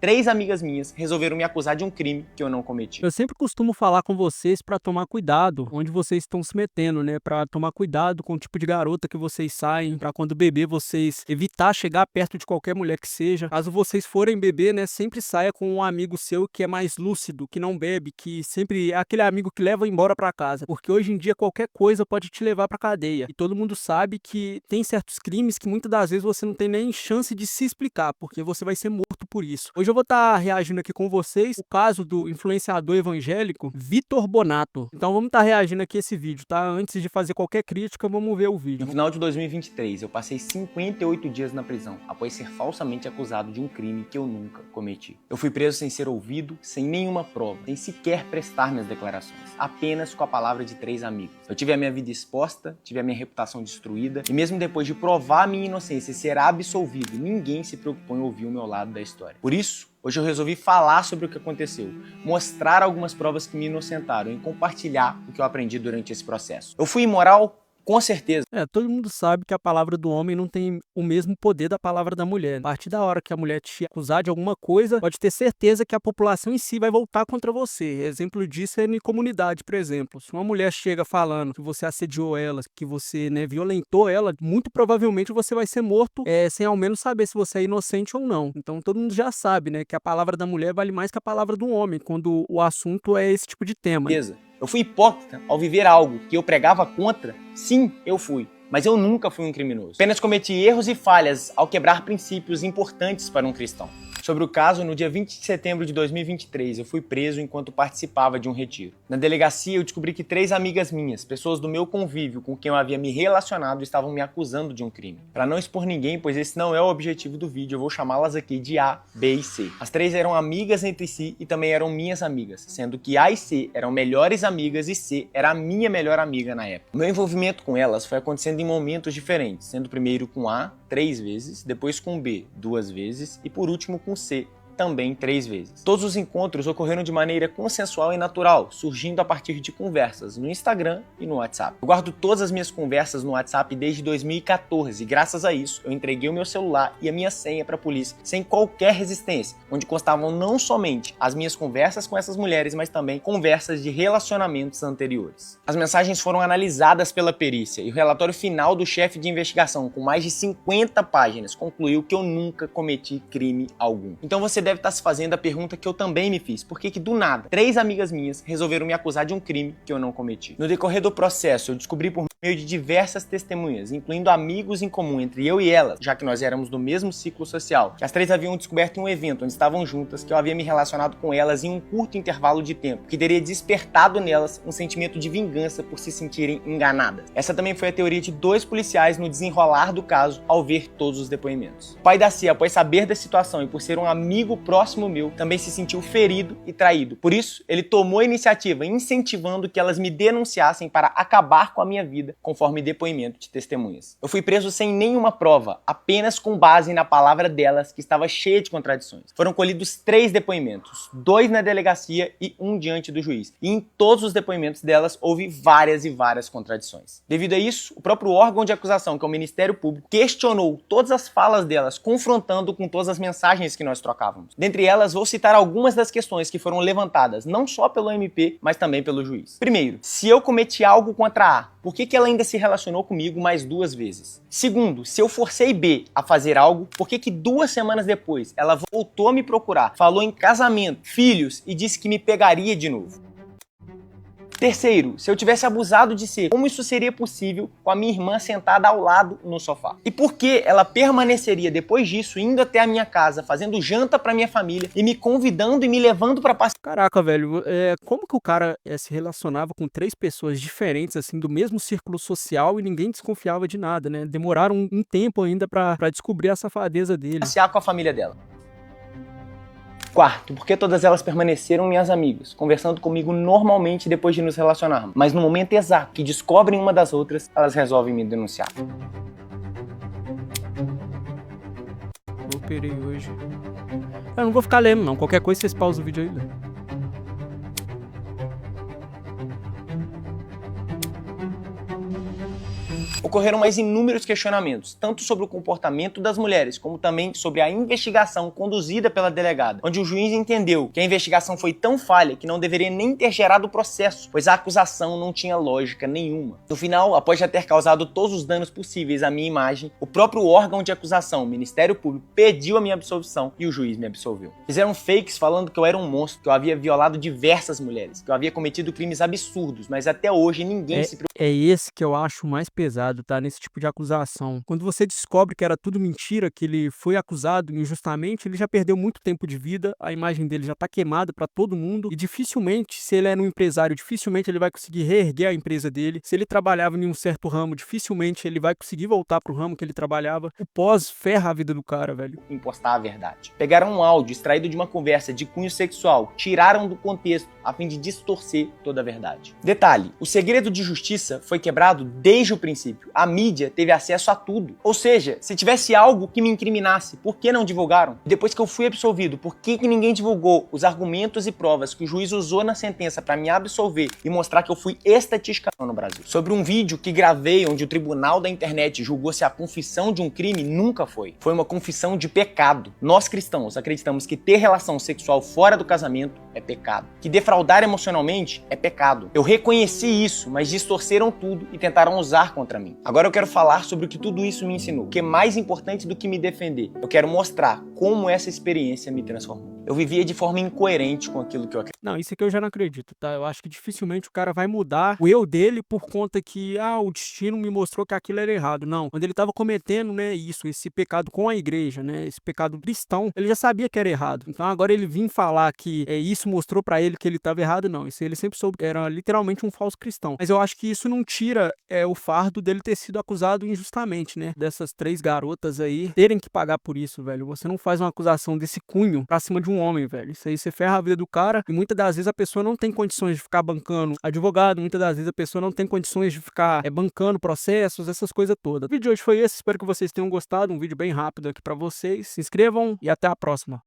3 amigas minhas resolveram me acusar de um crime que eu não cometi. Eu sempre costumo falar com vocês pra tomar cuidado onde vocês estão se metendo, né? Pra tomar cuidado com o tipo de garota que vocês saem, pra quando beber vocês evitar chegar perto de qualquer mulher que seja. Caso vocês forem beber, né, sempre saia com um amigo seu que é mais lúcido, que não bebe, que sempre é aquele amigo que leva embora pra casa, porque hoje em dia qualquer coisa pode te levar pra cadeia. E todo mundo sabe que tem certos crimes que muitas das vezes você não tem nem chance de se explicar, porque você vai ser morto por isso. Hoje eu vou estar reagindo aqui com vocês o caso do influenciador evangélico Vitor Bonato. Então vamos estar reagindo aqui a esse vídeo, tá? Antes de fazer qualquer crítica, vamos ver o vídeo. No final de 2023, eu passei 58 dias na prisão, após ser falsamente acusado de um crime que eu nunca cometi. Eu fui preso sem ser ouvido, sem nenhuma prova, sem sequer prestar minhas declarações, apenas com a palavra de 3 amigos. Eu tive a minha vida exposta, tive a minha reputação destruída, e mesmo depois de provar a minha inocência e ser absolvido, ninguém se preocupou em ouvir o meu lado da história. Por isso, hoje eu resolvi falar sobre o que aconteceu, mostrar algumas provas que me inocentaram e compartilhar o que eu aprendi durante esse processo. Eu fui imoral? Com certeza. Todo mundo sabe que a palavra do homem não tem o mesmo poder da palavra da mulher. A partir da hora que a mulher te acusar de alguma coisa, pode ter certeza que a população em si vai voltar contra você. Exemplo disso é em comunidade, por exemplo. Se uma mulher chega falando que você assediou ela, que você, né, violentou ela, muito provavelmente você vai ser morto sem ao menos saber se você é inocente ou não. Então todo mundo já sabe, né, que a palavra da mulher vale mais que a palavra do homem, quando o assunto é esse tipo de tema. Eu fui hipócrita ao viver algo que eu pregava contra? Sim, eu fui. Mas eu nunca fui um criminoso. Apenas cometi erros e falhas ao quebrar princípios importantes para um cristão. Sobre o caso, no dia 20 de setembro de 2023, eu fui preso enquanto participava de um retiro. Na delegacia, eu descobri que 3 amigas minhas, pessoas do meu convívio com quem eu havia me relacionado, estavam me acusando de um crime. Para não expor ninguém, pois esse não é o objetivo do vídeo, eu vou chamá-las aqui de A, B e C. As 3 eram amigas entre si e também eram minhas amigas, sendo que A e C eram melhores amigas e C era a minha melhor amiga na época. O meu envolvimento com elas foi acontecendo em momentos diferentes, sendo primeiro com A 3 vezes, depois com B 2 vezes e por último com C também 3 vezes. Todos os encontros ocorreram de maneira consensual e natural, surgindo a partir de conversas no Instagram e no WhatsApp. Eu guardo todas as minhas conversas no WhatsApp desde 2014 e graças a isso eu entreguei o meu celular e a minha senha para a polícia sem qualquer resistência, onde constavam não somente as minhas conversas com essas mulheres, mas também conversas de relacionamentos anteriores. As mensagens foram analisadas pela perícia e o relatório final do chefe de investigação, com mais de 50 páginas, concluiu que eu nunca cometi crime algum. Então você deve estar se fazendo a pergunta que eu também me fiz. Por que do nada 3 amigas minhas resolveram me acusar de um crime que eu não cometi? No decorrer do processo, eu descobri por meio de diversas testemunhas, incluindo amigos em comum entre eu e elas, já que nós éramos do mesmo ciclo social, que as 3 haviam descoberto em um evento onde estavam juntas, que eu havia me relacionado com elas em um curto intervalo de tempo, que teria despertado nelas um sentimento de vingança por se sentirem enganadas. Essa também foi a teoria de 2 policiais no desenrolar do caso ao ver todos os depoimentos. O pai da Cia, após saber da situação e por ser um amigo próximo meu, também se sentiu ferido e traído. Por isso, ele tomou a iniciativa, incentivando que elas me denunciassem para acabar com a minha vida, conforme depoimento de testemunhas. Eu fui preso sem nenhuma prova, apenas com base na palavra delas, que estava cheia de contradições. Foram colhidos 3 depoimentos, 2 na delegacia e 1 diante do juiz. E em todos os depoimentos delas houve várias e várias contradições. Devido a isso, o próprio órgão de acusação, que é o Ministério Público, questionou todas as falas delas, confrontando com todas as mensagens que nós trocávamos. Dentre elas, vou citar algumas das questões que foram levantadas, não só pelo MP, mas também pelo juiz. Primeiro, se eu cometi algo contra A, por que ela ainda se relacionou comigo mais 2 vezes? Segundo, se eu forcei B a fazer algo, por que 2 semanas depois ela voltou a me procurar, falou em casamento, filhos e disse que me pegaria de novo? Terceiro, se eu tivesse abusado de C, como isso seria possível com a minha irmã sentada ao lado no sofá? E por que ela permaneceria depois disso indo até a minha casa, fazendo janta pra minha família e me convidando e me levando pra passear? Caraca, velho, como que o cara se relacionava com 3 pessoas diferentes, assim, do mesmo círculo social e ninguém desconfiava de nada, né? Demoraram um tempo ainda pra descobrir a safadeza dele. Passear com a família dela. Quarto, porque todas elas permaneceram minhas amigas, conversando comigo normalmente depois de nos relacionarmos. Mas no momento exato que descobrem uma das outras, elas resolvem me denunciar. Eu operei hoje. Eu não vou ficar lendo não, qualquer coisa vocês pausam o vídeo aí. O Ocorreram mais inúmeros questionamentos, tanto sobre o comportamento das mulheres, como também sobre a investigação conduzida pela delegada, onde o juiz entendeu que a investigação foi tão falha que não deveria nem ter gerado o processo, pois a acusação não tinha lógica nenhuma. No final, após já ter causado todos os danos possíveis à minha imagem, o próprio órgão de acusação, o Ministério Público, pediu a minha absolvição e o juiz me absolveu. Fizeram fakes falando que eu era um monstro, que eu havia violado diversas mulheres, que eu havia cometido crimes absurdos, mas até hoje ninguém se preocupa. É esse que eu acho mais pesado, tá? Nesse tipo de acusação. Quando você descobre que era tudo mentira, que ele foi acusado injustamente, ele já perdeu muito tempo de vida, a imagem dele já tá queimada pra todo mundo e dificilmente, se ele era um empresário, dificilmente ele vai conseguir reerguer a empresa dele. Se ele trabalhava em um certo ramo, dificilmente ele vai conseguir voltar pro ramo que ele trabalhava. O pós ferra a vida do cara, velho. Impostar a verdade. Pegaram um áudio extraído de uma conversa de cunho sexual, tiraram do contexto a fim de distorcer toda a verdade. Detalhe, o segredo de justiça foi quebrado desde o princípio. A mídia teve acesso a tudo. Ou seja, se tivesse algo que me incriminasse, por que não divulgaram? Depois que eu fui absolvido, por que ninguém divulgou os argumentos e provas que o juiz usou na sentença para me absolver e mostrar que eu fui estatisticamente no Brasil? Sobre um vídeo que gravei onde o tribunal da internet julgou se a confissão de um crime nunca foi. Foi uma confissão de pecado. Nós cristãos acreditamos que ter relação sexual fora do casamento é pecado. Que defraudar emocionalmente é pecado. Eu reconheci isso, mas distorceram tudo e tentaram usar contra mim. Agora eu quero falar sobre o que tudo isso me ensinou, que é mais importante do que me defender. Eu quero mostrar como essa experiência me transformou. Eu vivia de forma incoerente com aquilo que eu acreditava. Não, isso aqui eu já não acredito, tá? Eu acho que dificilmente o cara vai mudar o eu dele por conta que, o destino me mostrou que aquilo era errado. Não, quando ele tava cometendo, né, esse pecado com a igreja, né, esse pecado cristão, ele já sabia que era errado. Então agora ele vir falar que isso mostrou pra ele que ele tava errado, não. Isso ele sempre soube que era literalmente um falso cristão. Mas eu acho que isso não tira o fardo dele ter sido acusado injustamente, né? Dessas 3 garotas aí terem que pagar por isso, velho. Você não faz uma acusação desse cunho pra cima de um homem, velho. Isso aí você ferra a vida do cara e muitas das vezes a pessoa não tem condições de ficar bancando advogado, muitas das vezes a pessoa não tem condições de ficar bancando processos, essas coisas todas. O vídeo de hoje foi esse, espero que vocês tenham gostado, um vídeo bem rápido aqui pra vocês. Se inscrevam e até a próxima.